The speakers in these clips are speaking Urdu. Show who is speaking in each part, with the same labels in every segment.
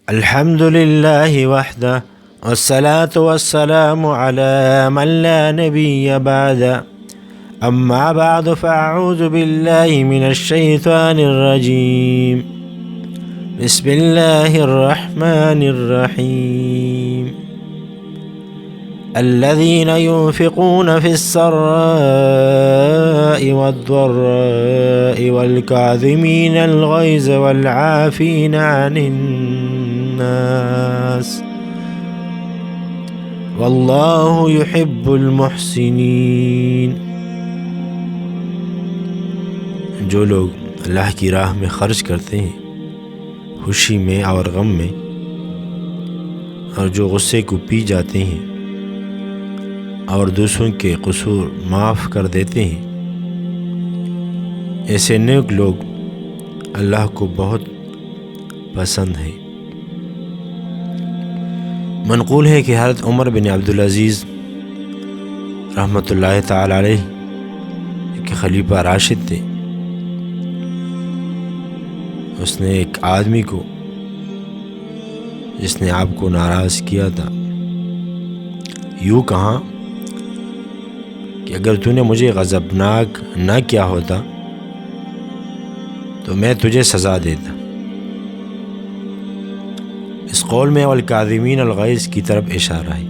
Speaker 1: الحمد لله وحده والصلاة والسلام على من لا نبي بعده أما بعد فأعوذ بالله من الشيطان الرجيم بسم الله الرحمن الرحيم الذين ينفقون في السراء والضراء والكاظمين الغيظ والعافين عن الناس والله يحب المحسنين۔ جو لوگ اللہ کی راہ میں خرچ کرتے ہیں خوشی میں اور غم میں، اور جو غصے کو پی جاتے ہیں اور دوسروں کے قصور معاف کر دیتے ہیں، ایسے نیک لوگ اللہ کو بہت پسند ہیں۔ منقول ہے کہ حضرت عمر بن عبدالعزیز رحمۃ اللہ تعالی علیہ کہ خلیفہ راشد تھے، اس نے ایک آدمی کو جس نے آپ کو ناراض کیا تھا یوں کہا کہ اگر تو نے مجھے غضبناک نہ کیا ہوتا تو میں تجھے سزا دیتا۔ اس قول میں والکاظمین الغیظ کی طرف اشارہ ہے۔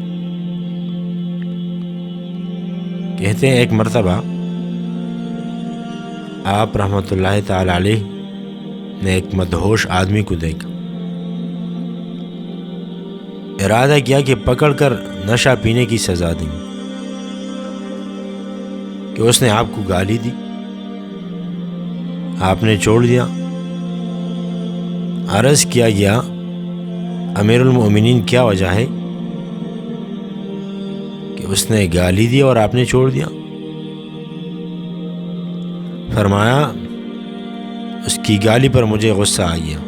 Speaker 1: کہتے ہیں ایک مرتبہ آپ رحمۃ اللہ تعالی علیہ نے ایک مدہوش آدمی کو دیکھا، ارادہ کیا کہ پکڑ کر نشہ پینے کی سزا دیں کہ اس نے آپ کو گالی دی، آپ نے چھوڑ دیا۔ عرض کیا گیا امیر المؤمنین کیا وجہ ہے کہ اس نے گالی دی اور آپ نے چھوڑ دیا؟ فرمایا اس کی گالی پر مجھے غصہ آ گیا،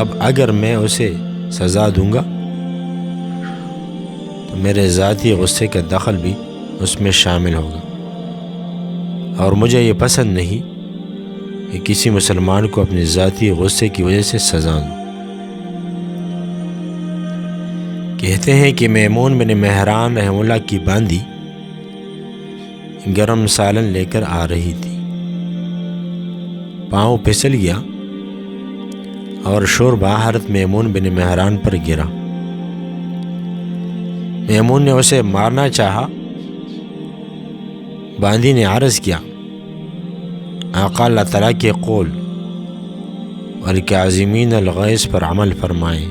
Speaker 1: اب اگر میں اسے سزا دوں گا تو میرے ذاتی غصے کا دخل بھی اس میں شامل ہوگا، اور مجھے یہ پسند نہیں کہ کسی مسلمان کو اپنے ذاتی غصے کی وجہ سے سزا دوں۔ کہتے ہیں کہ میمون بن مہران رحمہ اللہ کی باندی گرم سالن لے کر آ رہی تھی، پاؤں پھسل گیا اور شوربہ حضرت میمون بن مہران پر گرا۔ میمون نے اسے مارنا چاہا، باندی نے عرض کیا آقا اللہ تعالیٰ کے قول والکاظمین الغیظ پر عمل فرمائیں۔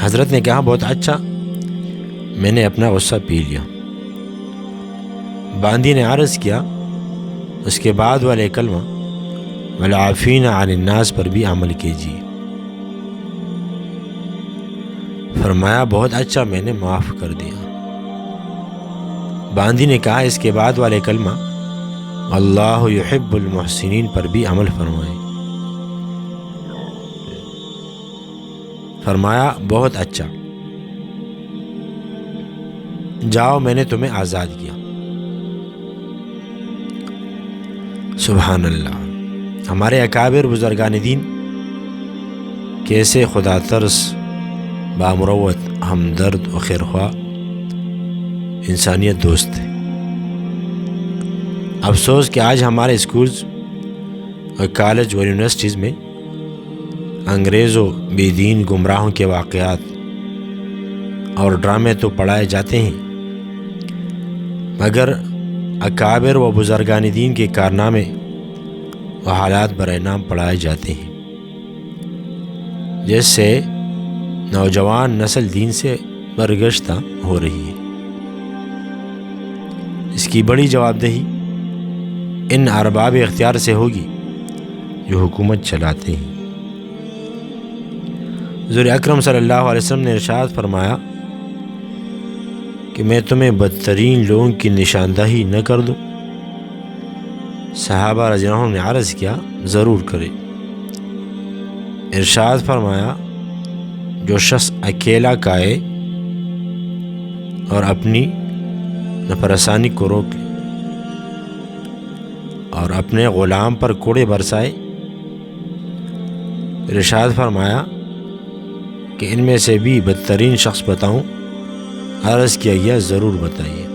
Speaker 1: حضرت نے کہا بہت اچھا، میں نے اپنا غصہ پی لیا۔ باندی نے عرض کیا اس کے بعد والے کلمہ والعافین عن الناس پر بھی عمل کیجیے۔ فرمایا بہت اچھا، میں نے معاف کر دیا۔ باندی نے کہا اس کے بعد والے کلمہ اللہ یحب المحسنین پر بھی عمل فرمائیں۔ فرمایا بہت اچھا، جاؤ میں نے تمہیں آزاد کیا۔ سبحان اللہ۔ ہمارے اکابر بزرگان دین کیسے خدا ترس، بامروت، ہمدرد و خیرخواہ انسانیت دوست ہے۔ افسوس کہ آج ہمارے اسکولز اور کالج اور یونیورسٹیز میں انگریز و بے دین گمراہوں کے واقعات اور ڈرامے تو پڑھائے جاتے ہیں، مگر اکابر و بزرگان دین کے کارنامے و حالات برائے نام پڑھائے جاتے ہیں، جس سے نوجوان نسل دین سے برگشتہ ہو رہی ہے۔ اس کی بڑی جواب دہی ان ارباب اختیار سے ہوگی جو حکومت چلاتے ہیں۔ حضور اکرم صلی اللہ علیہ وسلم نے ارشاد فرمایا کہ میں تمہیں بدترین لوگوں کی نشاندہی نہ کر دوں؟ صحابہ رضی اللہ عنہم نے عرض کیا ضرور کرے۔ ارشاد فرمایا جو شخص اکیلا کھائے اور اپنی نفرسانی کو روک لے اور اپنے غلام پر کوڑے برسائے ارشاد فرمایا کہ ان میں سے بھی بدترین شخص بتاؤں؟ عرض کیا گیا ضرور بتائیے۔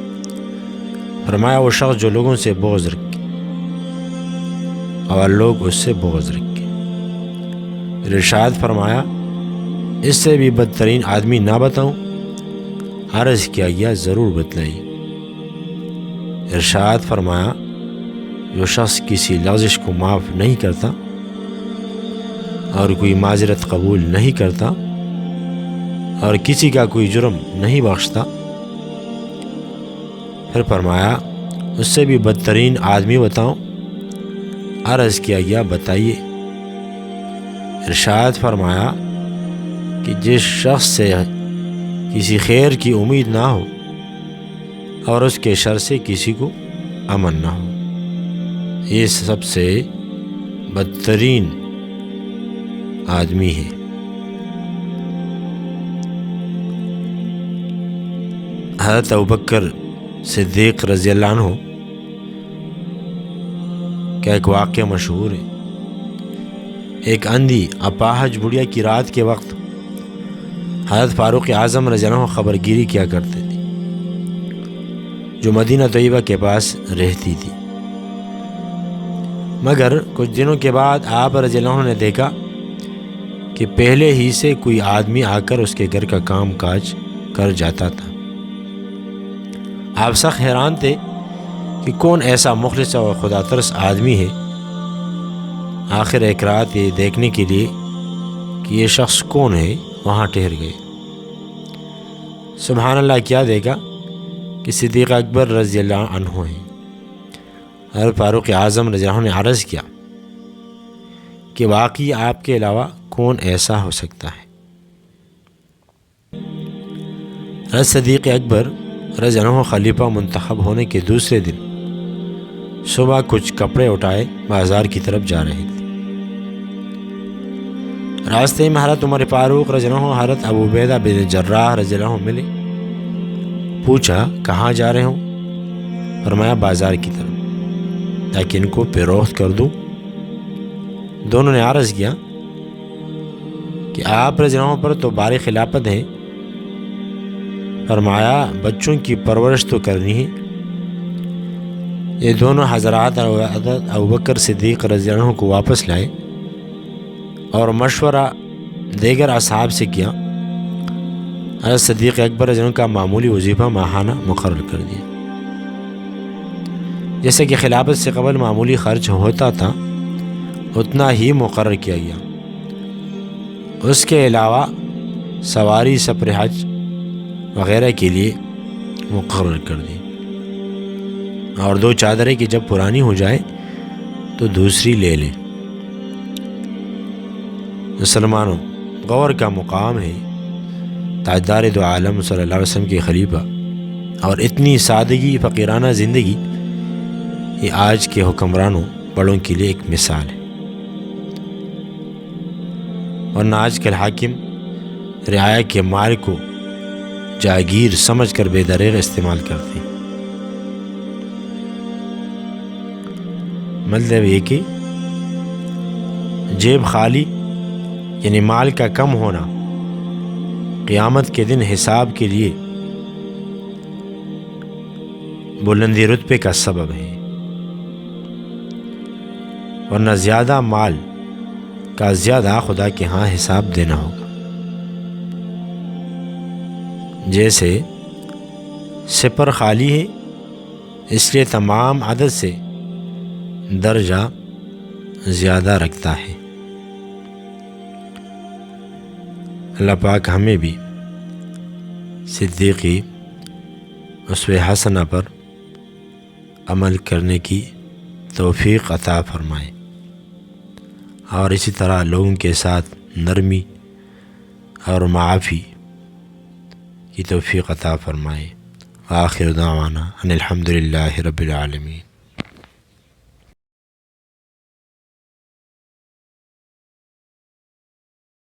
Speaker 1: فرمایا وہ شخص جو لوگوں سے بغض رکھے اور لوگ اس سے بغض رکھے۔ ارشاد فرمایا اس سے بھی بدترین آدمی نہ بتاؤں؟ عرض کیا گیا ضرور بتلائیے۔ ارشاد فرمایا جو شخص کسی لغزش کو معاف نہیں کرتا اور کوئی معذرت قبول نہیں کرتا اور کسی کا کوئی جرم نہیں بخشتا۔ پھر فرمایا اس سے بھی بدترین آدمی بتاؤں؟ عرض کیا گیا بتائیے۔ ارشاد فرمایا کہ جس شخص سے کسی خیر کی امید نہ ہو اور اس کے شر سے کسی کو امن نہ ہو، یہ سب سے بدترین آدمی ہے۔ حضرت ابوبکر صدیق رضی اللہ عنہ کا ایک واقعہ مشہور ہے۔ ایک اندھی اپاہج بڑھیا کی رات کے وقت حضرت فاروق اعظم رضی اللہ عنہ خبر گیری کیا کرتے تھے، جو مدینہ طیبہ کے پاس رہتی تھی۔ مگر کچھ دنوں کے بعد آپ رضی اللہ عنہ نے دیکھا کہ پہلے ہی سے کوئی آدمی آ کر اس کے گھر کا کام کاج کر جاتا تھا۔ آپ سخت حیران تھے کہ کون ایسا مخلص اور خدا ترس آدمی ہے۔ آخر ایک رات یہ دیکھنے کے لیے کہ یہ شخص کون ہے وہاں ٹھہر گئے۔ سبحان اللہ، کیا دیکھا کہ صدیق اکبر رضی اللہ عنہ ہیں۔ حضرت فاروق اعظم رضی اللہ عنہ نے عرض کیا کہ واقعی آپ کے علاوہ کون ایسا ہو سکتا ہے؟ حضرت صدیق اکبر رضی اللہ عنہ خلیفہ منتخب ہونے کے دوسرے دن صبح کچھ کپڑے اٹھائے بازار کی طرف جا رہے تھے۔ راستے میں حضرت عمر فاروق رضی اللہ عنہ حضرت ابو عبیدہ بن جراح رضی اللہ عنہ ملے۔ پوچھا کہاں جا رہے ہوں؟ فرمایا بازار کی طرف، تاکہ ان کو فروخت کر دوں۔ دونوں نے عرض کیا کہ آپ رضی اللہ عنہ پر تو بار خلافت ہے۔ فرمایا بچوں کی پرورش تو کرنی ہے۔ یہ دونوں حضرات ابوبکر صدیق رضی اللہ عنہ کو واپس لائے اور مشورہ دیگر اصحاب سے کیا۔ حضرت صدیق اکبر رضی اللہ عنہ کا معمولی وظیفہ ماہانہ مقرر کر دیا۔ جیسے کہ خلافت سے قبل معمولی خرچ ہوتا تھا اتنا ہی مقرر کیا گیا۔ اس کے علاوہ سواری، سفر حج وغیرہ کے لیے مقرر کر دی، اور 2 چادریں کہ جب پرانی ہو جائے تو دوسری لے لیں۔ مسلمانوں، غور کا مقام ہے تاجدار دو عالم صلی اللہ علیہ وسلم کے خلیفہ، اور اتنی سادگی فقیرانہ زندگی یہ آج کے حکمرانوں بڑوں کے لیے ایک مثال ہے۔ ورنہ آج کل حاکم رعایا کے مال کو جاگیر سمجھ کر بے دریغ استعمال کرتے ہیں۔ مطلب یہ کہ جیب خالی یعنی مال کا کم ہونا قیامت کے دن حساب کے لیے بلندی رتبے کا سبب ہے، ورنہ زیادہ مال کا زیادہ خدا کے ہاں حساب دینا ہوگا۔ جیسے سپر خالی ہے اس لیے تمام عدد سے درجہ زیادہ رکھتا ہے۔ اللہ پاک ہمیں بھی صدیقی اسوہ حسنہ پر عمل کرنے کی توفیق عطا فرمائے، اور اسی طرح لوگوں کے ساتھ نرمی اور معافی کی توفیق عطا فرمائے۔ آخر دعوانا ان الحمد للہ رب العالمین۔